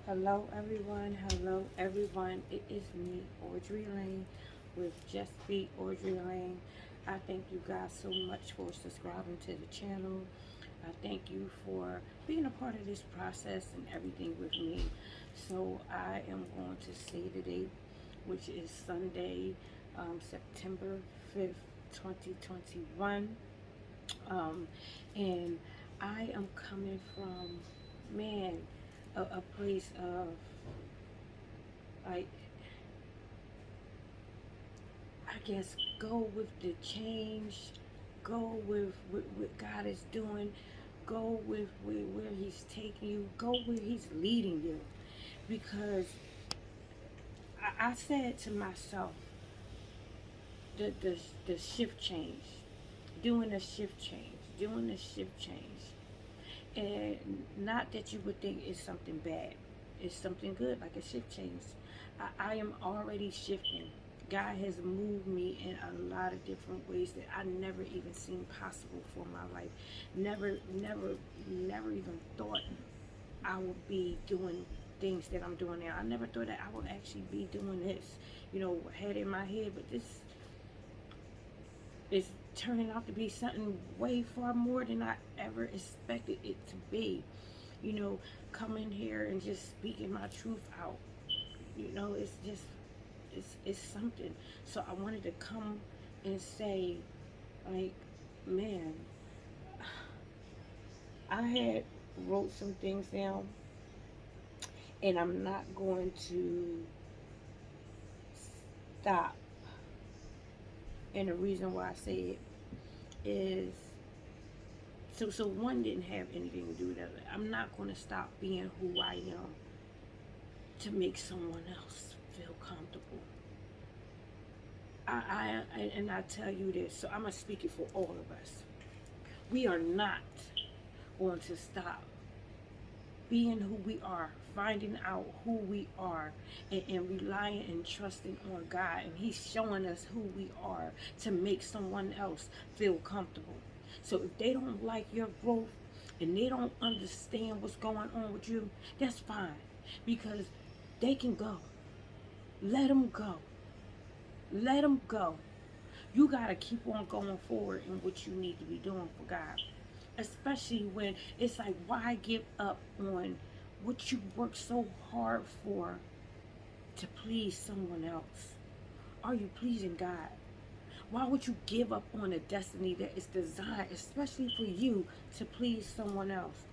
Hello everyone. It is me, Audrey Lane, with Just Be Audrey Lane. I thank you guys so much for subscribing to the channel. I thank you for being a part of this process and everything with me. So I am going to say today, which is Sunday, September 5th, 2021. Um, and I am coming from, man, a place of like, I guess, go with the change, go with what God is doing, go with where He's taking you, go where He's leading you. Because I said to myself, the, the, the shift change, doing the shift change, doing the shift change. And not that you would think it's something bad, it's something good, like a shift change. I am already shifting. God has moved me in a lot of different ways that I never even seen possible for my life. Never even thought I would be doing things that I'm doing now. I never thought that I would actually be doing this. Had in my head, but this is turning out to be something way far more than I ever expected it to be. You know, coming here and just speaking my truth out. It's just it's something. So I wanted to come and say, like, man, I had wrote some things down, and I'm not going to stop. And the reason why I say it is, so one didn't have anything to do with the other. I'm not going to stop being who I am to make someone else feel comfortable. And I tell you this, so I'm gonna speak it for all of us. We are not going to stop being who we are, finding out who we are, and relying and trusting on God. And He's showing us who we are to make someone else feel comfortable. So if they don't like your growth and they don't understand what's going on with you, that's fine, because they can go. Let them go. Let them go. You got to keep on going forward in what you need to be doing for God. Especially when it's like, why give up on what you worked so hard for to please someone else? Are you pleasing God? Why would you give up on a destiny that is designed especially for you to please someone else?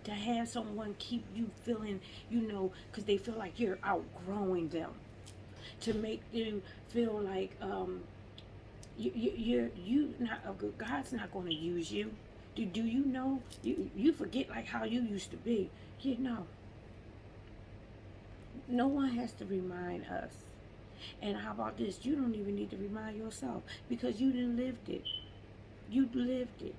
To have someone keep you feeling, because they feel like you're outgrowing them. To make you feel like you not a good. God's not going to use you. Do you know? You forget like how you used to be. No one has to remind us. And how about this? You don't even need to remind yourself, because you didn't lived it. You lived it.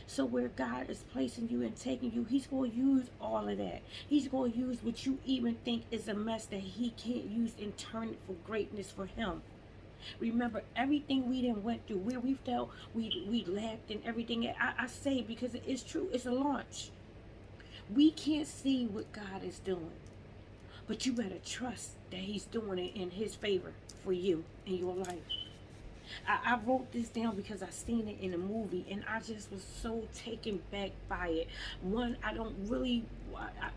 So where God is placing you and taking you, He's going to use all of that. He's going to use what you even think is a mess that He can't use and turn it for greatness for Him. Remember everything we done went through, where we felt we laughed and everything. I say because it is true. It's a launch. We can't see what God is doing, but you better trust that He's doing it in His favor for you in your life. I wrote this down because I seen it in a movie, and I just was so taken back by it. One, I don't really,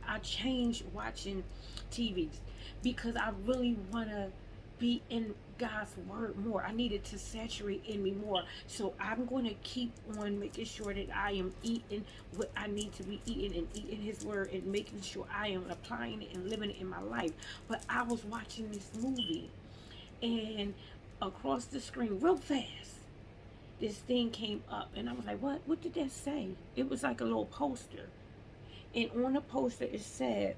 I changed watching TVs because I really want to be in God's word more. I needed to saturate in me more. So I'm going to keep on making sure that I am eating what I need to be eating and eating His word and making sure I am applying it and living it in my life. But I was watching this movie, and across the screen real fast, this thing came up, and I was like, what did that say? It was like a little poster, and on the poster it said,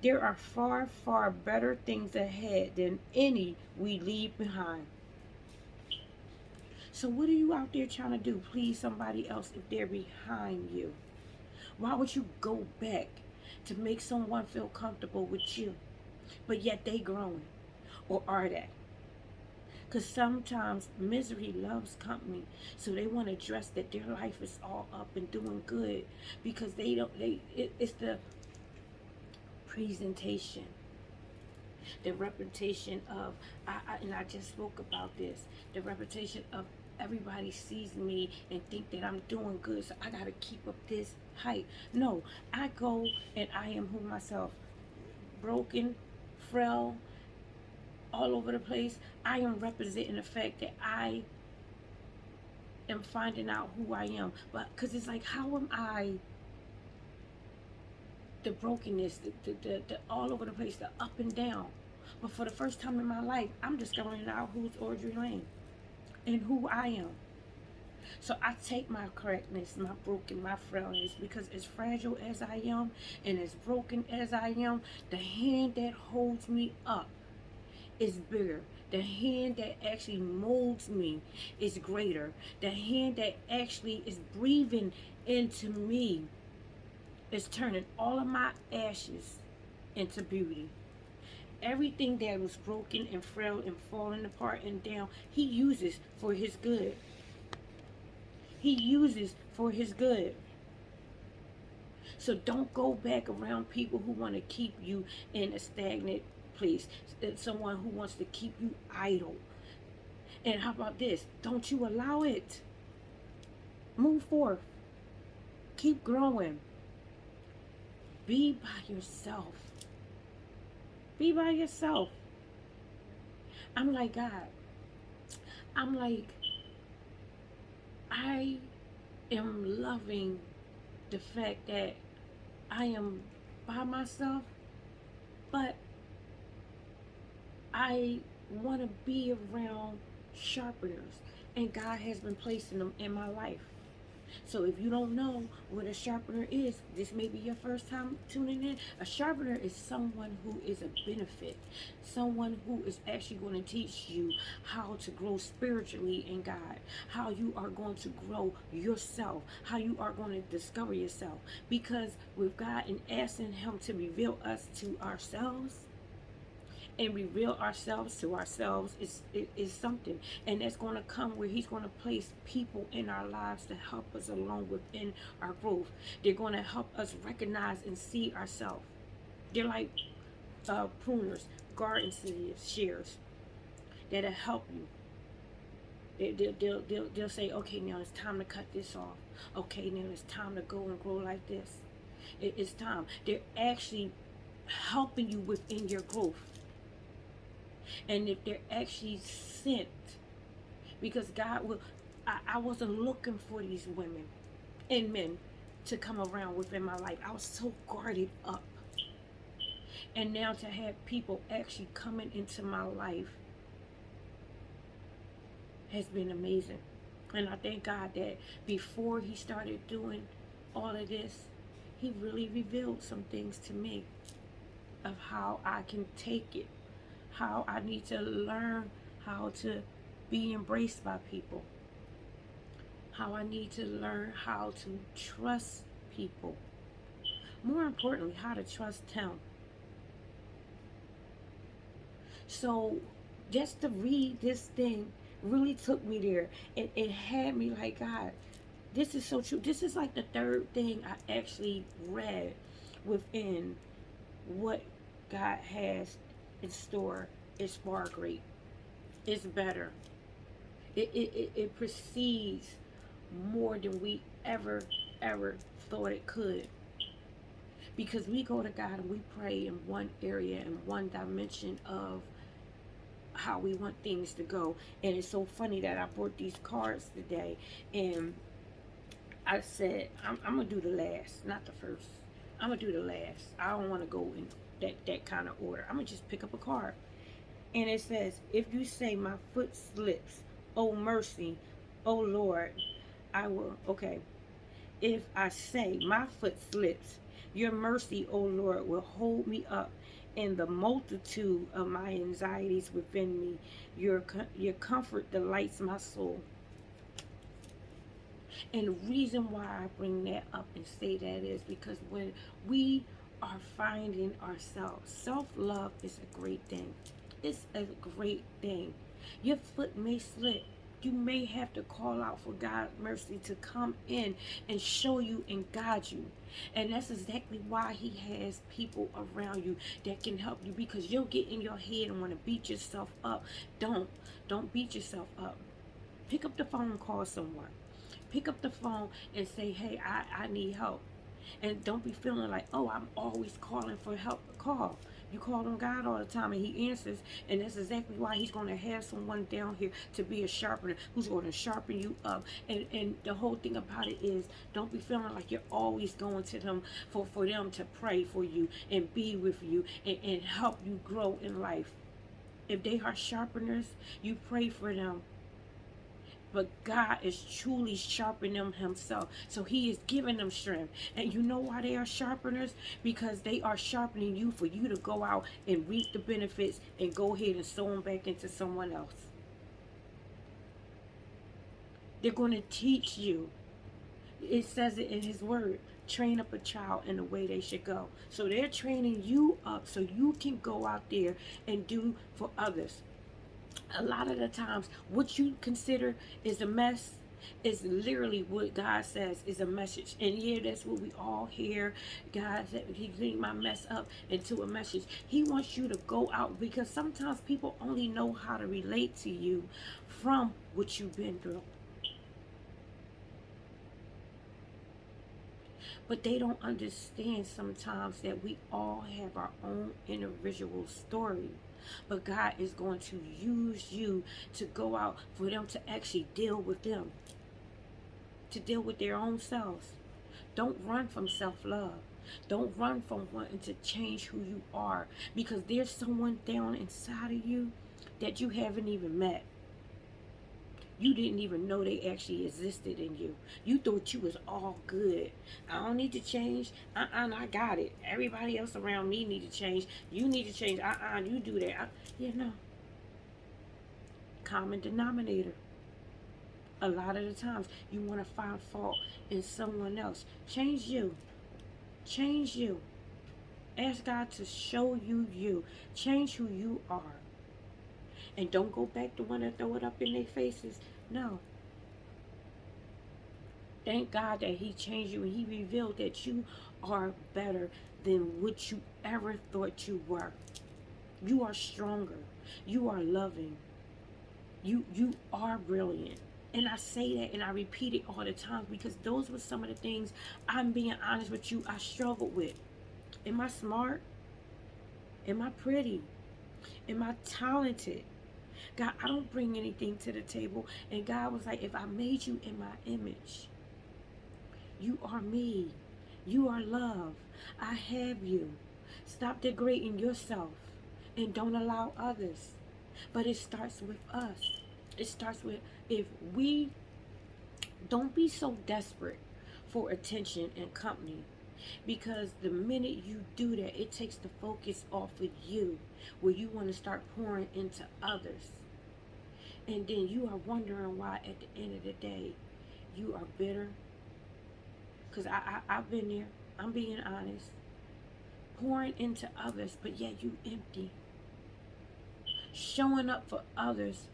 there are far, far better things ahead than any we leave behind. So what are you out there trying to do? Please somebody else if they're behind you? Why would you go back to make someone feel comfortable with you, but yet they growing? Or are they? Because sometimes misery loves company. So they want to dress that their life is all up and doing good, because they don't, it's the presentation, the reputation of, and I just spoke about this, the reputation of everybody sees me and think that I'm doing good, so I got to keep up this height. No, I go and I am who myself, broken, frail, all over the place. I am representing the fact that I am finding out who I am. But because it's like, how am I the brokenness, the all over the place, the up and down? But for the first time in my life, I'm discovering out who's Audrey Lane and who I am. So I take my correctness, my broken, my frailness, because as fragile as I am and as broken as I am, the hand that holds me up is bigger. The hand that actually molds me is greater. The hand that actually is breathing into me is turning all of my ashes into beauty. Everything that was broken and frail and falling apart and down, he uses for his good. He uses for his good. So don't go back around people who want to keep you in a stagnant place. Someone who wants to keep you idle. And how about this? Don't you allow it. Move forth. Keep growing. Be by yourself. Be by yourself. I'm like, God. I'm like, I am loving the fact that I am by myself, but I want to be around sharpeners, and God has been placing them in my life. So if you don't know what a sharpener is, this may be your first time tuning in. A sharpener is someone who is a benefit, someone who is actually going to teach you how to grow spiritually in God, how you are going to grow yourself, how you are going to discover yourself. Because with God and asking him to reveal us to ourselves, and reveal ourselves to ourselves is something, and that's going to come where he's going to place people in our lives to help us along within our growth. They're going to help us recognize and see ourselves. They're like pruners, garden shears that'll help you. They'll say, okay, now it's time to cut this off. Okay, now it's time to go and grow like this. It's time. They're actually helping you within your growth. And if they're actually sent, because God will, I wasn't looking for these women and men to come around within my life. I was so guarded up. And now to have people actually coming into my life has been amazing. And I thank God that before he started doing all of this, he really revealed some things to me of how I can take it, how I need to learn how to be embraced by people, how I need to learn how to trust people. More importantly, how to trust him. So just to read this thing really took me there. It had me like, God, this is so true. This is like the third thing I actually read within what God has in store. Is far great. It's better. It precedes more than we ever thought it could. Because we go to God and we pray in one area and one dimension of how we want things to go. And it's so funny that I brought these cards today, and I said, I'm going to do the last, not the first. I'm going to do the last. I don't want to go in that kind of order. I'm going to just pick up a card. And it says, if you say my foot slips, oh mercy, oh Lord, I will. Okay. If I say my foot slips, your mercy, oh Lord, will hold me up in the multitude of my anxieties within me. Your comfort delights my soul. And the reason why I bring that up and say that is because when we are finding ourselves, self-love is a great thing. It's a great thing. Your foot may slip, You may have to call out for God's mercy to come in and show you and guide you. And that's exactly why he has people around you that can help you, because you'll get in your head and want to beat yourself up. Don't beat yourself up. Pick up the phone and call someone. Pick up the phone and say, hey, I need help. And don't be feeling like, oh, I'm always calling for help. Call. You call on God all the time and he answers. And that's exactly why he's going to have someone down here to be a sharpener who's going to sharpen you up. And the whole thing about it is, don't be feeling like you're always going to them for them to pray for you and be with you and help you grow in life. If they are sharpeners, you pray for them. But God is truly sharpening them himself. So he is giving them strength. And you know why they are sharpeners? Because they are sharpening you for you to go out and reap the benefits and go ahead and sow them back into someone else. They're going to teach you. It says it in his word. Train up a child in the way they should go. So they're training you up so you can go out there and do for others. A lot of the times, what you consider is a mess is literally what God says is a message. And yeah, that's what we all hear. God said he cleaned my mess up into a message. He wants you to go out, because sometimes people only know how to relate to you from what you've been through. But they don't understand sometimes that we all have our own individual story. But God is going to use you to go out for them to actually deal with them, to deal with their own selves. Don't run from self-love. Don't run from wanting to change who you are, because there's someone down inside of you that you haven't even met. You didn't even know they actually existed in you. You thought you was all good. I don't need to change. I got it. Everybody else around me need to change. You need to change. You do that. You know. Common denominator. A lot of the times you want to find fault in someone else. Change you. Change you. Ask God to show you you. Change who you are. And don't go back to want to throw it up in their faces. No. Thank God that he changed you and he revealed that you are better than what you ever thought you were. You are stronger. You are loving. You are brilliant. And I say that and I repeat it all the time, because those were some of the things, I'm being honest with you, I struggled with. Am I smart? Am I pretty? Am I talented? God, I don't bring anything to the table. And God was like, if I made you in my image, you are me. You are love. I have you. Stop degrading yourself and don't allow others. But it starts with us. It starts with, if we don't be so desperate for attention and company, because the minute you do that, it takes the focus off of you, where you want to start pouring into others. And then you are wondering why at the end of the day you are bitter. Because I've been there. I'm being honest. Pouring into others, but yet you empty. Showing up for others,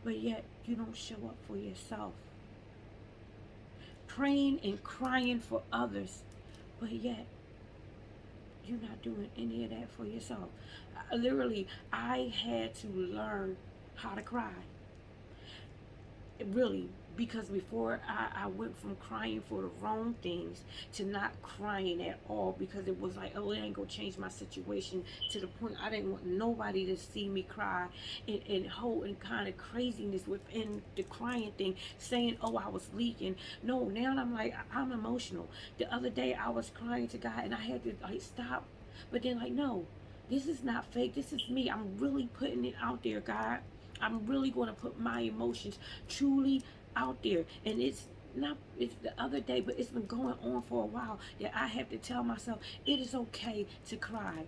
but yet you don't show up for yourself. Praying and crying for others, but yet you're not doing any of that for yourself. Literally, I had to learn how to cry. Really, because before I went from crying for the wrong things to not crying at all, because it was like, oh, it ain't gonna change my situation, to the point I didn't want nobody to see me cry, and whole and kind of craziness within the crying thing, saying, oh, I was leaking. No, now I'm like, I'm emotional. The other day I was crying to God and I had to like stop, but then like, no, this is not fake, this is me. I'm really putting it out there, God. I'm really going to put my emotions truly out there. And it's not, it's the other day, but it's been going on for a while, that I have to tell myself it is okay to cry.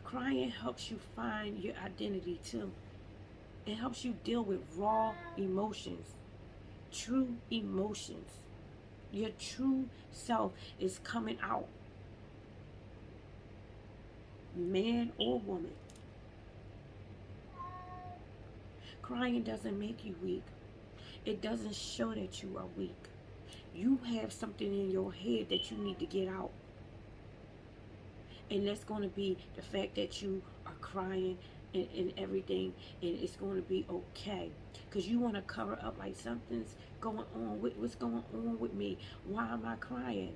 Crying helps you find your identity too. It helps you deal with raw emotions, true emotions. Your true self is coming out, man or woman. Crying doesn't make you weak. It doesn't show that you are weak. You have something in your head that you need to get out. And that's going to be the fact that you are crying and everything, and it's going to be okay. Because you want to cover up like something's going on. What's going on with me? Why am I crying?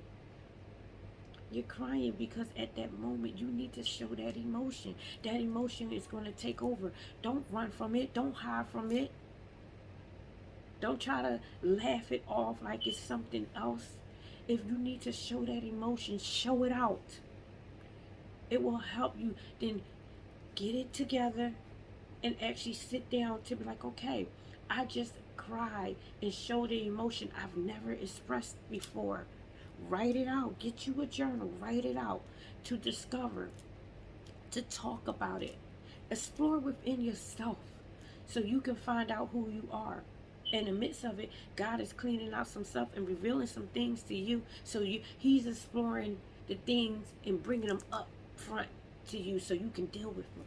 You're crying because at that moment you need to show that emotion. That emotion is going to take over. Don't run from it. Don't hide from it. Don't try to laugh it off like it's something else. If you need to show that emotion, show it out. It will help you then get it together and actually sit down to be like, okay, I just cried and show the emotion I've never expressed before. Write it out. Get you a journal. Write it out to discover, to talk about it. Explore within yourself so you can find out who you are. In the midst of it, God is cleaning out some stuff and revealing some things to you. So He's exploring the things and bringing them up front to you so you can deal with them.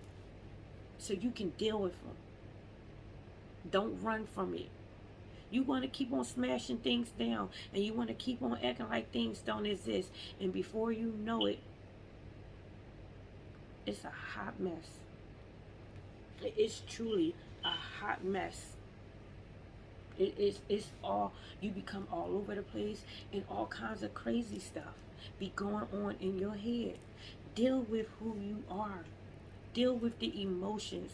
So you can deal with them. Don't run from it. You want to keep on smashing things down, and you want to keep on acting like things don't exist. And before you know it, it's a hot mess. It's truly a hot mess. It's all, you become all over the place, and all kinds of crazy stuff be going on in your head. Deal with who you are. Deal with the emotions.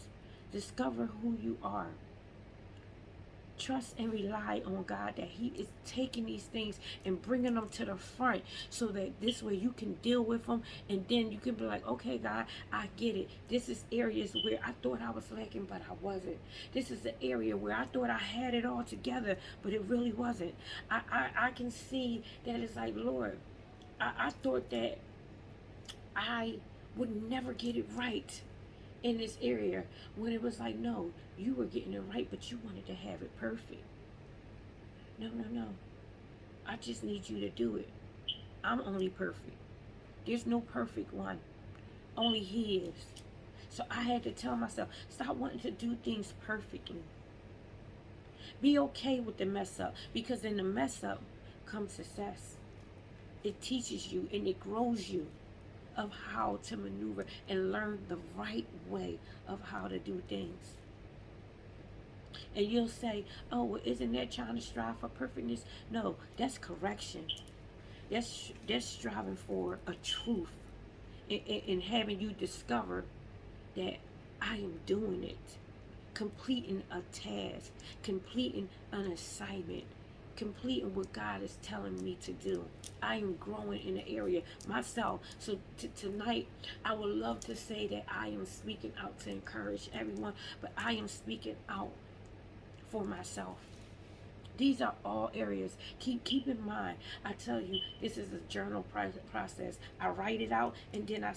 Discover who you are. Trust and rely on God that He is taking these things and bringing them to the front so that this way you can deal with them, and then you can be like, okay, God, I get it. This is areas where I thought I was lacking, but I wasn't. This is the area where I thought I had it all together, but it really wasn't. I can see that it's like, Lord, I thought that I would never get it right in this area, when it was like, no, you were getting it right, but you wanted to have it perfect. No. I just need you to do it. I'm only perfect. There's no perfect one. Only He is. So I had to tell myself, stop wanting to do things perfectly. Be okay with the mess up, because in the mess up comes success. It teaches you and it grows you of how to maneuver and learn the right way of how to do things. And you'll say, oh, well, isn't that trying to strive for perfectness? No, that's correction. That's striving for a truth, and having you discover that I am doing it, completing a task, completing an assignment, completing what God is telling me to do. I am growing in the area myself. So tonight, I would love to say that I am speaking out to encourage everyone, but I am speaking out for myself. These are all areas. Keep in mind, I tell you, this is a journal process. I write it out, and then I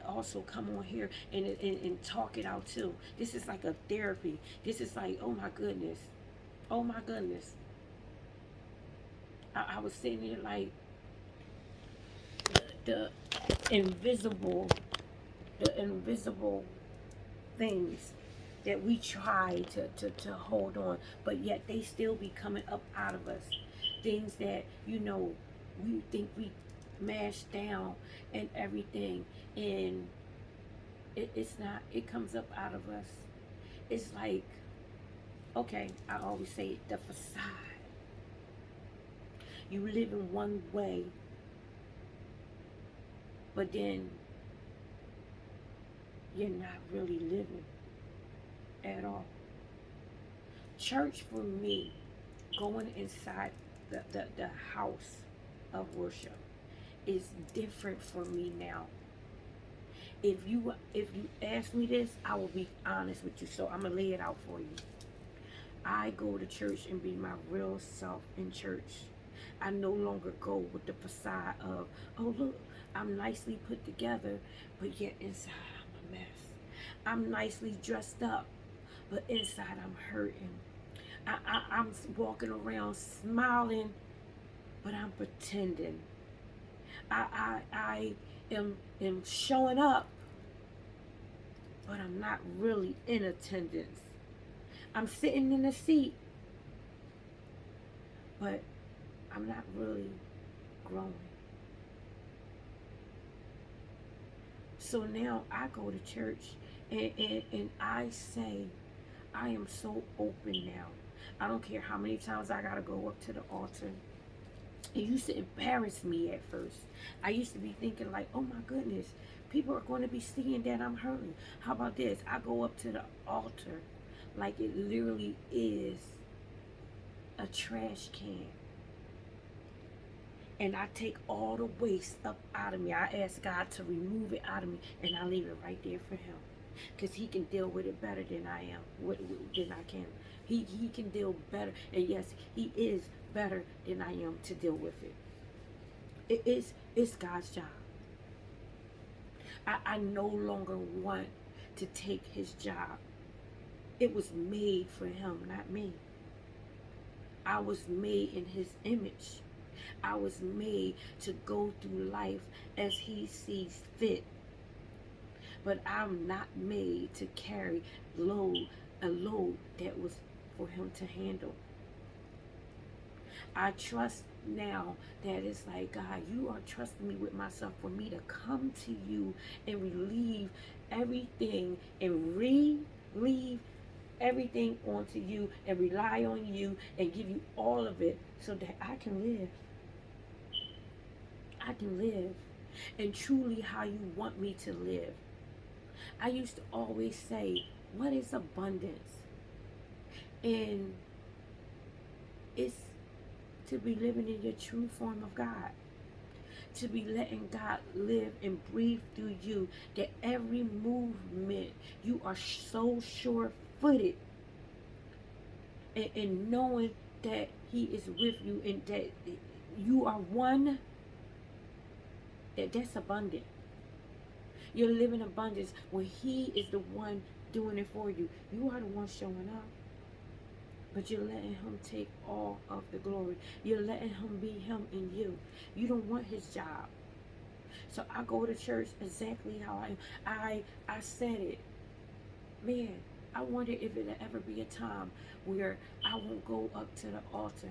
also come on here and talk it out too. This is like a therapy. This is like, oh my goodness. Oh my goodness. I was sitting there like the invisible things that we try to hold on, but yet they still be coming up out of us. Things that, we think we mashed down and everything, and it's not. It comes up out of us. It's like, okay, I always say it, the facade. You live in one way, but then you're not really living at all. Church for me, going inside the house of worship, is different for me now. If you ask me this, I will be honest with you, so I'm gonna lay it out for you. I go to church and be my real self in church. I no longer go with the facade of, oh look, I'm nicely put together, but yet inside I'm a mess. I'm nicely dressed up, but inside I'm hurting. I'm walking around smiling, but I'm pretending. I am showing up, but I'm not really in attendance. I'm sitting in a seat, but I'm not really growing. So now I go to church and I say, I am so open now. I don't care how many times I gotta go up to the altar. It used to embarrass me at first. I used to be thinking like, oh my goodness, people are going to be seeing that I'm hurting. How about this? I go up to the altar like it literally is a trash can. And I take all the waste up out of me. I ask God to remove it out of me, and I leave it right there for Him, because He can deal with it better than I am, than I can. He can deal better, and yes, He is better than I am to deal with it. It's God's job. I no longer want to take His job. It was made for Him, not me. I was made in His image. I was made to go through life as He sees fit. But I'm not made to carry a load that was for Him to handle. I trust now that it's like, God, you are trusting me with myself for me to come to you and relieve everything and relieve everything onto you and rely on you and give you all of it so that I can live. I can live, and truly how you want me to live. I used to always say, what is abundance? And it's to be living in your true form of God. To be letting God live and breathe through you. That every movement, you are so sure-footed. And knowing that He is with you and that you are one, that's abundant. You're living abundance when He is the one doing it for you. You are the one showing up. But you're letting Him take all of the glory. You're letting Him be Him in you. You don't want His job. So I go to church exactly how I am. I said it. Man, I wonder if it'll ever be a time where I won't go up to the altar.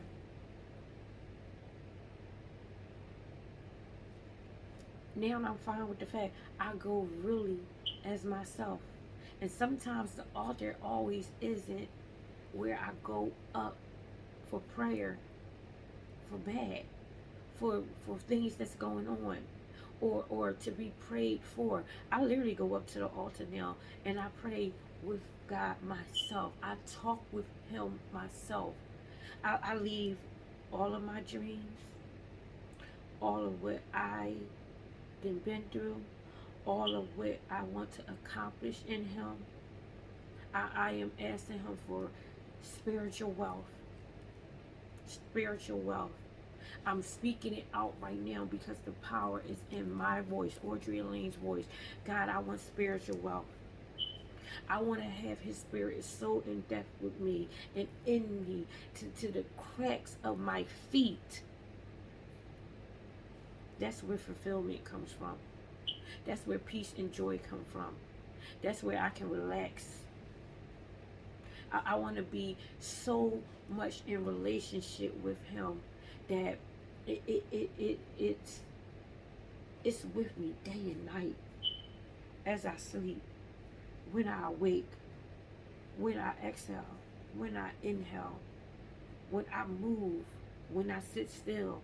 Now I'm fine with the fact I go really as myself. And sometimes the altar always isn't where I go up for prayer, for bad, for things that's going on, or to be prayed for. I literally go up to the altar now and I pray with God myself. I talk with Him myself. I leave all of my dreams, all of what I been through, all of what I want to accomplish in Him. I am asking Him for spiritual wealth. Spiritual wealth. I'm speaking it out right now because the power is in my voice, Audrey Elaine's voice. God, I want spiritual wealth. I want to have His Spirit so in depth with me and in me to the cracks of my feet. That's where fulfillment comes from. That's where peace and joy come from. That's where I can relax. I want to be so much in relationship with Him that it's with me day and night, as I sleep, when I awake, when I exhale, when I inhale, when I move, when I sit still,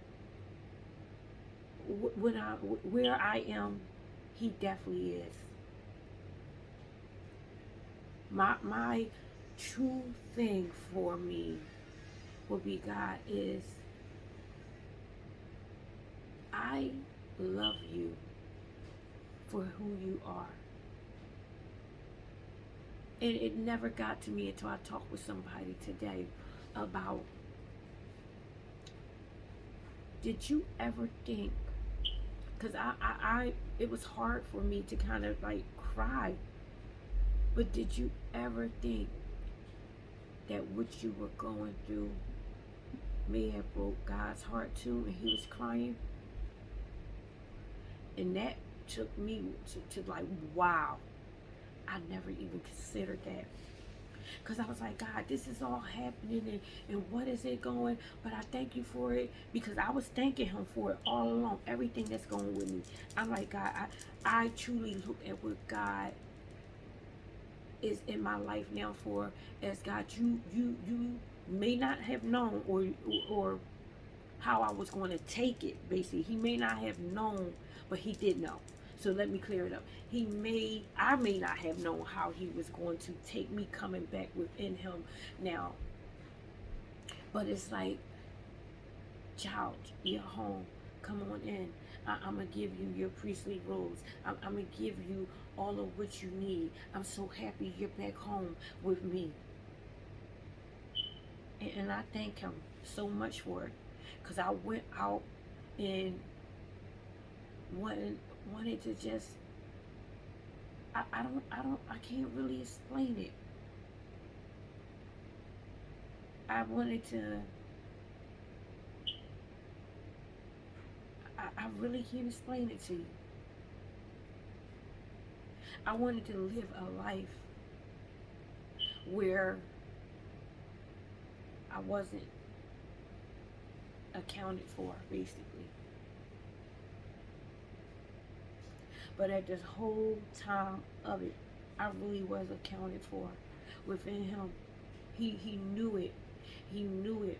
where I am, He definitely is. My true thing for me would be, God, is I love you for who you are. And it never got to me until I talked with somebody today about, did you ever think, because it was hard for me to kind of like cry, but did you ever think that what you were going through may have broke God's heart too, and He was crying? And that took me to like, wow, I never even considered that. Because I was like, God, this is all happening, and what is it going? But I thank you for it, because I was thanking him for it all along. Everything that's going with me. I'm like, God, I truly look at what God is in my life now for, as God, you may not have known, or how I was going to take it. Basically, he may not have known, but he did know. So let me clear it up. I may not have known how he was going to take me coming back within him now. But it's like, child, you're home. Come on in. I'm going to give you your priestly robes. I'm going to give you all of what you need. I'm so happy you're back home with me. And I thank him so much for it. Because I went out and wanted to just, I can't really explain it. I wanted to, I really can't explain it to you. I wanted to live a life where I wasn't accounted for, basically. But at this whole time of it, I really was accounted for within him. He knew it. He knew it.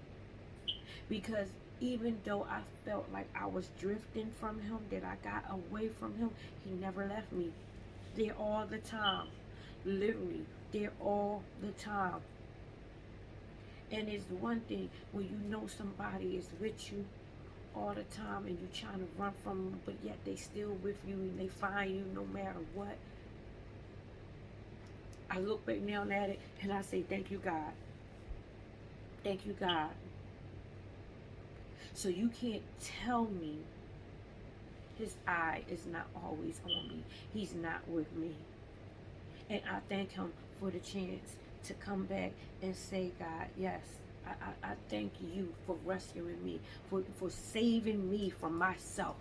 Because even though I felt like I was drifting from him, that I got away from him, he never left me. There all the time. Literally, there all the time. And it's one thing when you know somebody is with you all the time and you're trying to run from them, but yet they still with you and they find you no matter what. I look back now at it and I say, thank you, God. Thank you, God. So you can't tell me his eye is not always on me. He's not with me. And I thank him for the chance to come back and say, God, yes, I thank you for rescuing me, for saving me from myself.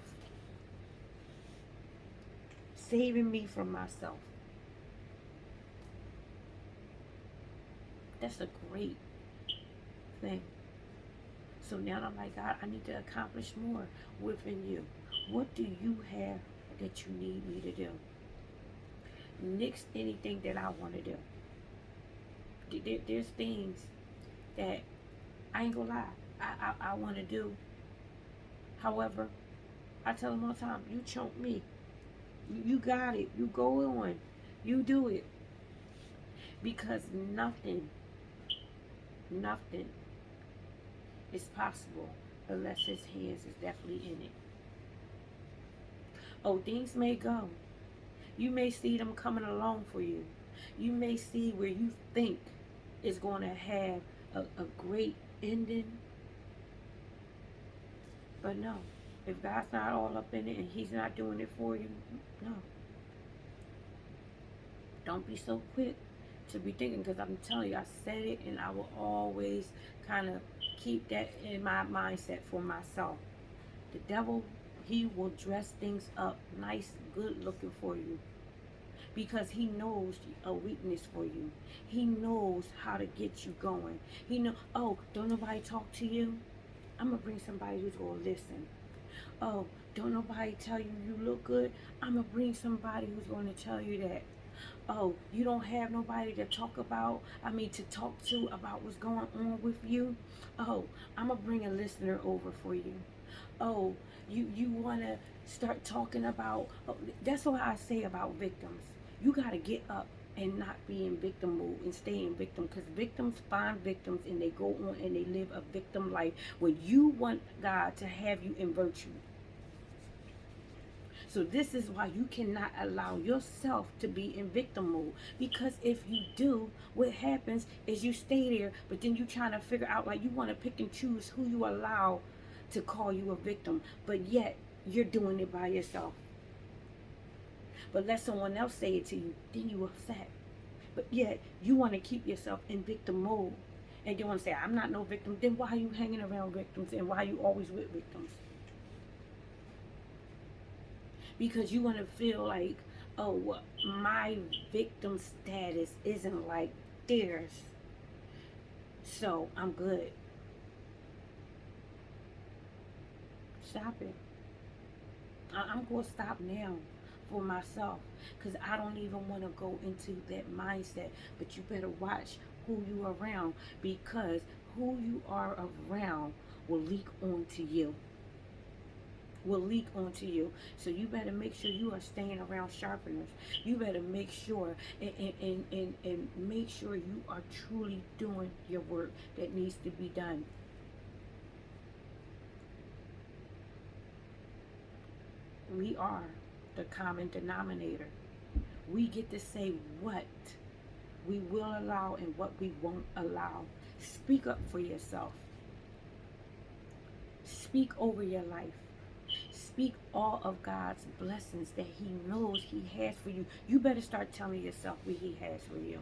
Saving me from myself. That's a great thing. So now I'm like, God, I need to accomplish more within you. What do you have that you need me to do? Nix anything that I want to do. There's things that I ain't gonna lie, I want to do. However, I tell them all the time, you chunk me. You got it. You go on. You do it. Because nothing is possible unless his hands is definitely in it. Oh, things may go. You may see them coming along for you. You may see where you think is going to have a great ending. But no, if God's not all up in it and he's not doing it for you, no. Don't be so quick to be thinking, because I'm telling you, I said it and I will always kind of keep that in my mindset for myself. The devil, he will dress things up nice, good looking for you, because he knows a weakness for you. He knows how to get you going. He know, oh, don't nobody talk to you? I'm going to bring somebody who's going to listen. Oh, don't nobody tell you you look good? I'm going to bring somebody who's going to tell you that. Oh, you don't have nobody to talk to about what's going on with you? Oh, I'm going to bring a listener over for you. Oh, you want to start talking about, oh, that's what I say about victims. You got to get up and not be in victim mode and stay in victim, because victims find victims and they go on and they live a victim life when you want God to have you in virtue. So this is why you cannot allow yourself to be in victim mode, because if you do, what happens is you stay there, but then you trying to figure out, like, you want to pick and choose who you allow to call you a victim, but yet you're doing it by yourself. But let someone else say it to you, then you upset. But yet you want to keep yourself in victim mode, and you want to say, I'm not no victim. Then why are you hanging around victims, and why are you always with victims? Because you want to feel like, oh, my victim status isn't like stairs. So I'm good. Stop it. I'm going to stop now for myself, because I don't even want to go into that mindset. But you better watch who you are around, because who you are around will leak onto you. Will leak onto you. So you better make sure you are staying around sharpeners. You better make sure and make sure you are truly doing your work that needs to be done. We are the common denominator. We get to say what we will allow and what we won't allow. Speak up for yourself. Speak over your life. Speak all of God's blessings that He knows He has for you. You better start telling yourself what He has for you,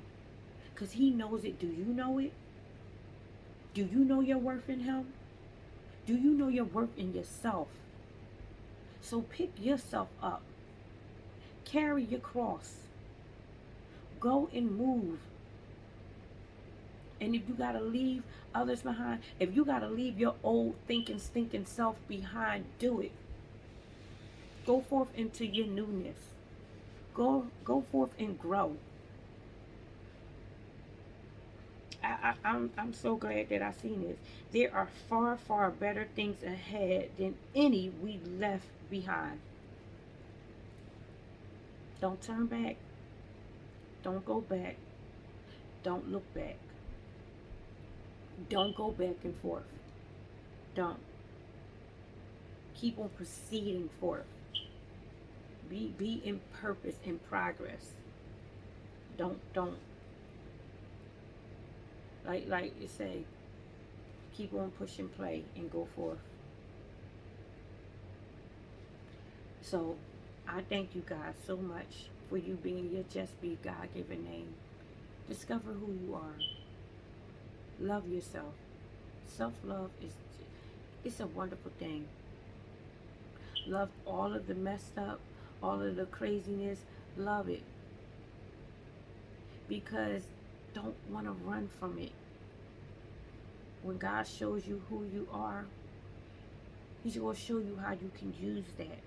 because He knows it. Do you know it? Do you know your worth in Him? Do you know your worth in yourself? So pick yourself up. Carry your cross. Go and move. And if you got to leave others behind, if you got to leave your old thinking, stinking self behind, do it. Go forth into your newness. Go forth and grow. I'm so glad that I seen this. There are far, far better things ahead than any we left behind. Don't turn back. Don't go back. Don't look back. Don't go back and forth. Don't. Keep on proceeding forth. Be in purpose and progress. Don't like you say, keep on pushing play and go forth. So I thank you guys so much for you being your just be God-given name. Discover who you are. Love yourself. Self-love is, it's a wonderful thing. Love all of the messed up, all of the craziness. Love it. Because don't want to run from it. When God shows you who you are, He's going to show you how you can use that.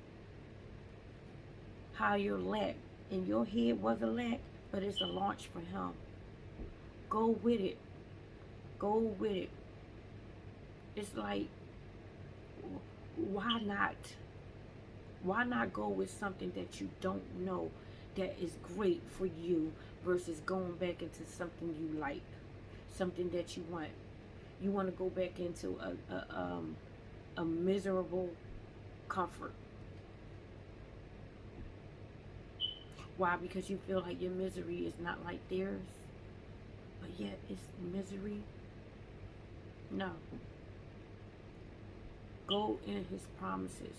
How your lack in your head was a lack, but it's a launch for Him. Go with it. Go with it. It's like, why not? Why not go with something that you don't know that is great for you versus going back into something you like, something that you want? You want to go back into a miserable comfort. Why? Because you feel like your misery is not like theirs, but yet it's misery. No. Go in His promises.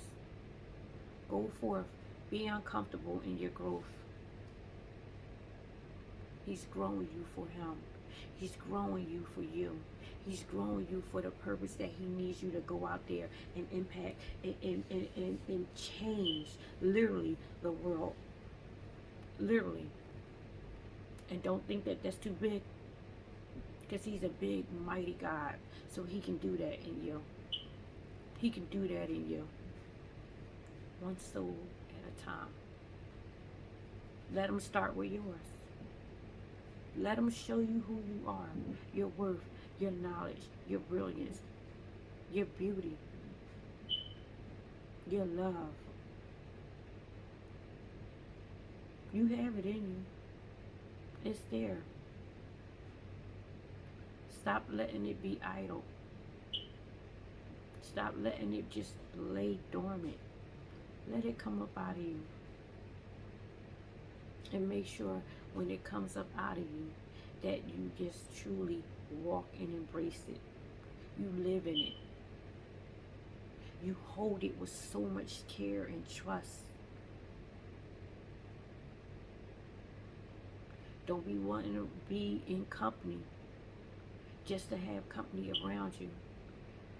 Go forth. Be uncomfortable in your growth. He's growing you for Him. He's growing you for you. He's growing you for the purpose that He needs you to go out there and impact and change literally the world. Literally. And don't think that that's too big, because He's a big, mighty God. So He can do that in you. He can do that in you. One soul at a time. Let Him start with yours. Let Him show you who you are, your worth, your knowledge, your brilliance, your beauty, your love. You have it in you. It's there. Stop letting it be idle. Stop letting it just lay dormant. Let it come up out of you. And make sure when it comes up out of you that you just truly walk and embrace it. You live in it. You hold it with so much care and trust. Don't be wanting to be in company just to have company around you.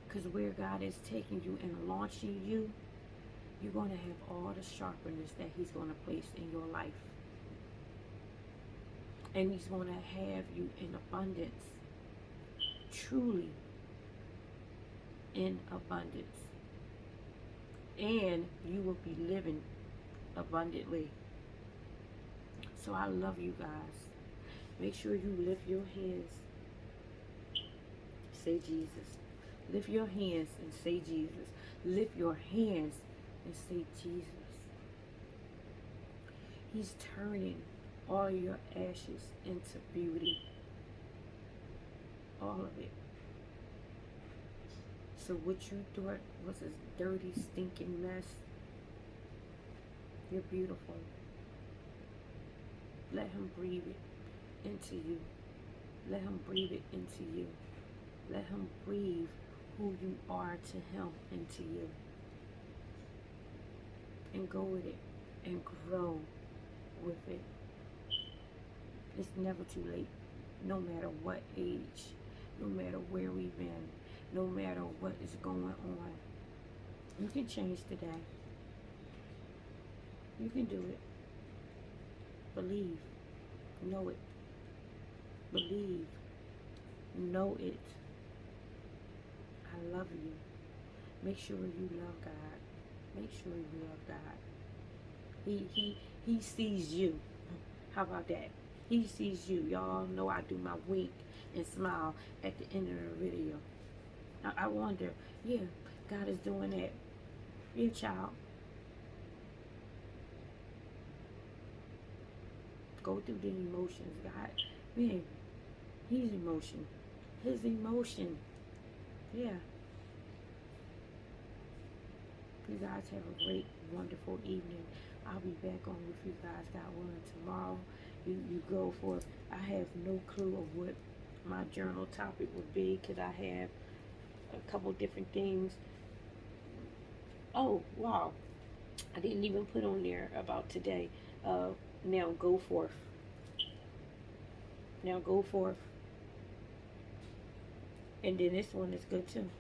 Because where God is taking you and launching you, you're going to have all the sharpeners that He's going to place in your life. And He's going to have you in abundance. Truly in abundance. And you will be living abundantly. So I love you guys. Make sure you lift your hands. Say Jesus. Lift your hands and say Jesus. Lift your hands and say Jesus. He's turning all your ashes into beauty. All of it. So what you thought was a dirty, stinking mess, you're beautiful. Let Him breathe it into you. Let Him breathe it into you. Let Him breathe who you are to Him into you. And go with it. And grow with it. It's never too late. No matter what age. No matter where we've been. No matter what is going on. You can change today. You can do it. Believe. Know it. Believe. Know it. I love you. Make sure you love God. Make sure you love God. He sees you. How about that? He sees you. Y'all know I do my wink and smile at the end of the video. I wonder, yeah, God is doing that. Yeah, child. Go through the emotions, God. Man, His emotion. His emotion. Yeah. You guys have a great, wonderful evening. I'll be back on with you guys, God willing, tomorrow. You go for it. I have no clue of what my journal topic would be, because I have a couple different things. Oh, wow. I didn't even put on there about today. Now go forth. Now go forth. And then this one is good too.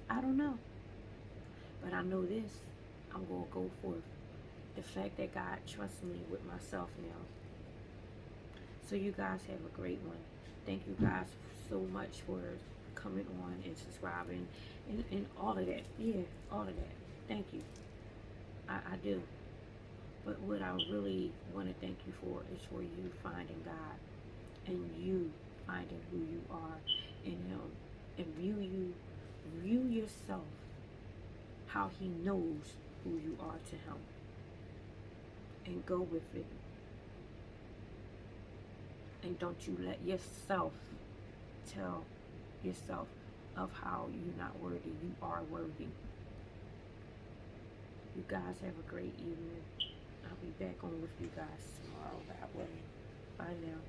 I don't know. But I know this. I'm going to go forth. The fact that God trusts me with myself now. So you guys have a great one. Thank you guys so much for coming on and subscribing and all of that. Yeah, all of that. Thank you. I do. But what I really want to thank you for is for you finding God and you finding who you are in Him, and view yourself how He knows who you are to Him, and go with it. And don't you let yourself tell yourself of how you're not worthy. You are worthy. You guys have a great evening. I'll be back on with you guys tomorrow, God willing. Bye now.